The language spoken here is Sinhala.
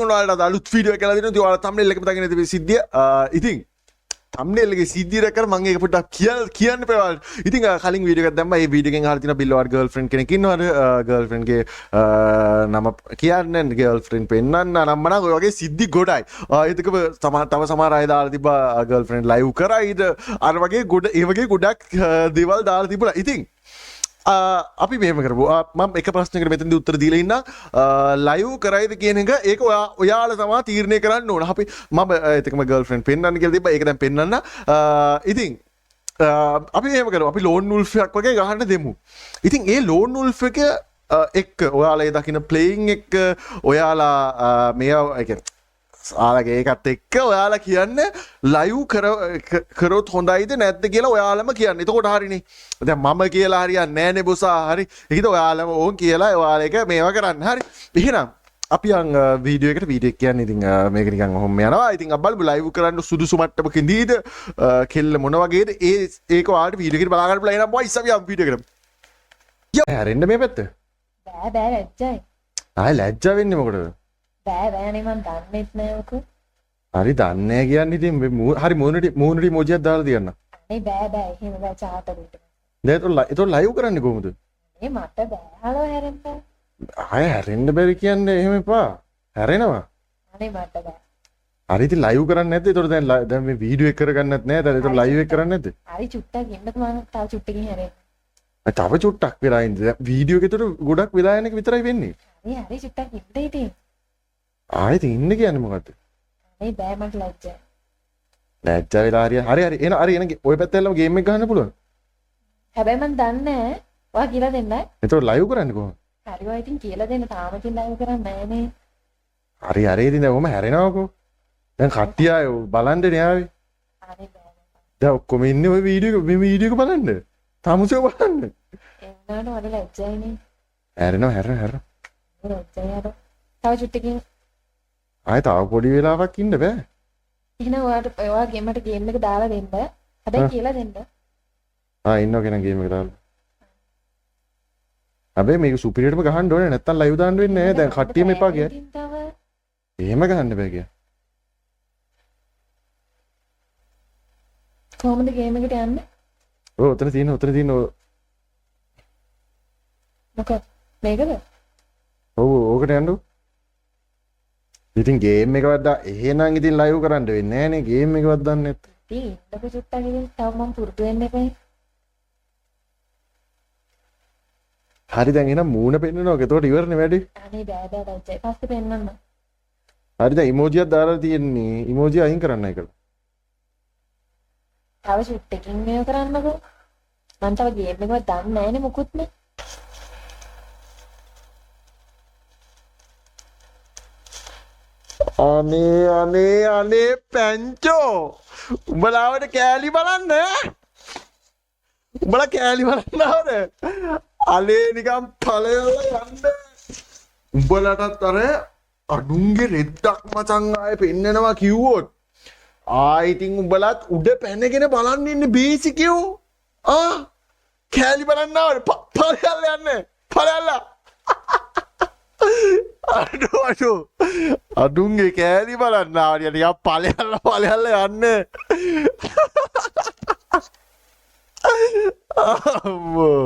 ඔයාලට අලුත් වීඩියෝ එකක් කියලා දෙනවා. ඉතින් ඔයාලා thumbnail එකම දකින්න තියෙන සිද්ධිය. ඉතින් thumbnail එකේ සිද්ධිය දැක්කම මම ඒක පොඩ්ඩක් කියන්න එපා ඔයාලට. ඉතින් කලින් වීඩියෝ එකක් දැම්මා. ඒ වීඩියෝ එකෙන් අහලා තියෙනවා බිල්ලෝවාට ගර්ල්ෆ්‍රෙන්ඩ් කෙනෙක් ඉන්නවද? ගර්ල්ෆ්‍රෙන්ඩ් ගේ නම කියන්නේ ගර්ල්ෆ්‍රෙන්ඩ් පෙන්නන්න නම් මනම් ඔය වගේ සිද්ධි ගොඩයි. ඒකම තව සමහර අය දාලා තිබ්බා ගර්ල්ෆ්‍රෙන්ඩ් ලයිව් කරයිද අර වගේ ඒ වගේ ගොඩක් දේවල් දාලා තිබුණා. ඉතින් අපි මෙහෙම කරමු. මම එක ප්‍රශ්නයකට මෙතනදී උත්තර දීලා ඉන්නම්. ලයිව් කරයිද කියන එක ඒක ඔයාලා තමයි තීරණය කරන්න ඕන. අපි මම ඒකම ගර්ල්ෆ්‍රෙන්ඩ් පෙන්නන්න කියලා තිබ්බා. ඒක දැන් පෙන්නන්න. ඉතින් අපි මෙහෙම කරමු. අපි ලෝන් වුල්ෆ් එකක් වගේ ගහන්න දෙමු. ඉතින් ඒ ලෝන් වුල්ෆ් එක එක්ක ඔයාලා ඒ දකින්න ප්ලේයින් එක ඔයාලා ඔයාලගේ ඒකත් එක්ක ඔයාලා කියන්න ලයිව් කරොත් හොඳයිද නැද්ද කියලා ඔයාලම කියන්න. එතකොට හරිනේ. දැන් මම කියලා හරියන්නේ නැහැනේ බොසා. හරි. ඒකද ඔයාලම ඕන් කියලා ඔයාලා එක මේවා කරන්න. හරි. එහෙනම් අපි යන් වීඩියෝ එකට වීඩියෝ එක කියන්නේ ඉතින් මේක නිකන් ඔහොම යනවා. ඉතින් බලමු ලයිව් කරන්න සුදුසු මට්ටමක ඉඳීද කෙල්ල මොන වගේද ඒක ඔයාලට වීඩියෝ එකට බලා ගන්න පුළුවන්. එහෙනම් බොයිස් අපි යන් වීඩියෝ එකට. යෝ හැරෙන්න මේ පැත්ත. බෑ ලැජ්ජයි. ආයි ලැජ්ජා වෙන්නේ මොකටද? බෑනේ මන් දන්නෙත් නෑ ඔක. හරි දන්නේ කියන්නේ ඉතින් හරි මූණට ඉමෝජියක් දාලා තියන්න. අනේ බෑ එහෙම බෑ චාටරුට. දැන් ඒතො ලයිව් කරන්නේ කොහොමද? මේ මට බෑ හලෝ හැරෙන්න. ආය හැරෙන්න බැරි කියන්නේ එහෙම එපා. හැරෙනවා. අනේ මට බෑ. හරි ඉතින් ලයිව් කරන්නේ නැද්ද? ඒතොර දැන් මේ වීඩියෝ එක කරගන්නත් නෑ. දැන් ඒතොර ලයිව් එක කරන්නේ නැද්ද? හරි චුට්ටක් ඉන්නත් මම තව චුට්ටකින් හැරෙන්න. තව චුට්ටක් වෙලා ඉඳ. වීඩියෝ එකේතොර ගොඩක් වෙලා යන එක විතරයි වෙන්නේ. හරි චුට්ටක් ඉන්න ඉතින්. ආයෙත් ඉන්න කියන්නේ මොකද්ද? අනේ බෑ මට ලැජ්ජයි. ලැජ්ජා වෙලා හරි එන ඔය පැත්තේ එල්ලම ගේම් එක ගන්න පුළුවන්. හැබැයි මන් දන්නේ නෑ. ඔයා කියලා දෙන්න. ඒතොර ලයිව් කරන්නේ කොහොමද? හරි ඔයා ඉතින් කියලා දෙන්න. තාම ඉතින් ලයිව් කරන්නේ නෑනේ. හරි ඉතින් දැන් ඔහම හැරෙනවකෝ. දැන් කට්ටිය අය බලන්නේ ආවේ. අනේ බෑ. දැන් ඔක්කොම ඉන්නේ ඔය වීඩියෝ එක බලන්න. තාමුසෙව බලන්න. එන්නාට වල ලැජ්ජයිනේ. හැරෙනවා. ලැජ්ජයි අර. තව චුට්ටකින් ආයෙ තව පොඩි වෙලාවක් ඉන්න බෑ. එහෙනම් ඔයා ගේමට ගේම් එක දාලා දෙන්න. හැබැයි කියලා දෙන්න. ඉන්නවා කෙනා ගේම් එක දාලා. හැබැයි මේක සුපිරියටම ගහන්න ඕනේ නැත්තම් ලයිව් දාන්න වෙන්නේ නැහැ. දැන් කට්ටියම එපා ගියා. එහෙම ගහන්න බෑ ගියා. කොහොමද ගේම් එකට යන්නේ? ඔතන තියෙන මොකක්ද? මේකද? ඔව් ඕකට යන්න. ඉතින් ගේම් එකවත් එහෙනම් ඉතින් ලයිව් කරන්න වෙන්නේ නැහනේ. ගේම් එකවත් දන්නේ නැත්නම්. ඉතින් ඉන්නකො චුට්ටක් ඉතින් තව මම පුරුදු වෙන්න එපා. හරි දැන් එහෙනම් මූණ පෙන්නනවා. ඒකට ඉවරනේ වැඩි. අනේ බෑ ලැජ්ජයි. පස්සේ පෙන්නන්න. හරි දැන් ඉමෝජියක් දාලා තියෙන්නේ. ඉමෝජිය අයින් කරන්නයි කියලා. තව චුට්ටකින් මේව කරන්නකෝ. මම තව ගේම් එකවත් දන්නේ නැහැනේ මොකුත් නේ. අනේ පැංචෝ උඹලාවට කෑලි බලන්න උඹලා කෑලි බලන්නවද අනේ නිකන් ඵලයලා යන්න උඹලටත් අර අඩුන්ගේ රෙද්දක් මචං ආයේ පෙන්නනවා කිව්වොත් ඉතින් උඹලත් උඩ පැනගෙන බලන්න ඉන්නේ බේසිකයෝ කෑලි බලන්නවද ඵලයලා යන්නේ ඵලයලා අඩුන්ගේ කෑලි බලන්න ආවලියට යා පලයල්ල යන්න අම්මෝ